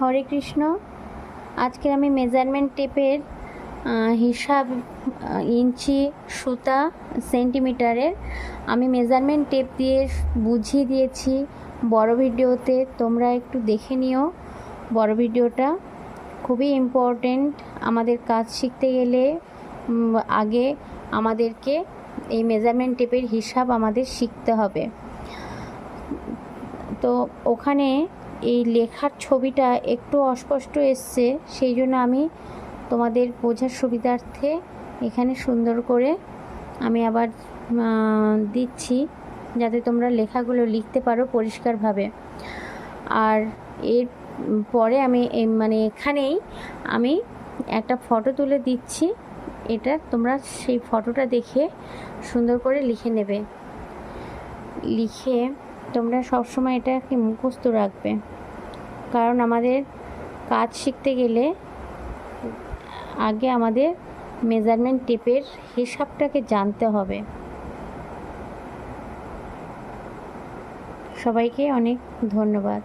হরে কৃষ্ণ। আজকে আমি মেজারমেন্ট টেপের হিসাব ইঞ্চি, সুতা, সেন্টিমিটারের আমি মেজারমেন্ট টেপ দিয়ে বুঝিয়ে দিয়েছি বড় ভিডিওতে। তোমরা একটু দেখে নিও বড় ভিডিওটা, খুবই ইম্পর্টেন্ট। আমাদের কাজ শিখতে গেলে আগে আমাদেরকে এই মেজারমেন্ট টেপের হিসাব আমাদের শিখতে হবে। তো ওখানে এই লেখার ছবিটা একটু অস্পষ্ট এসছে, সেই জন্য আমি তোমাদের বোঝার সুবিধার্থে এখানে সুন্দর করে আমি আবার দিচ্ছি, যাতে তোমরা লেখাগুলো লিখতে পারো পরিষ্কারভাবে। আর এর পরে আমি এখানেই আমি একটা ফটো তুলে দিচ্ছি, এটা তোমরা সেই ফটোটা দেখে সুন্দর করে লিখে নেবে। লিখে তোমরা সবসময় এটাকে মুখস্থ রাখবে, কারণ আমাদের কাজ শিখতে গেলে আগে আমাদের মেজারমেন্ট টেপের হিসাবটাকে জানতে হবে। সবাইকে অনেক ধন্যবাদ।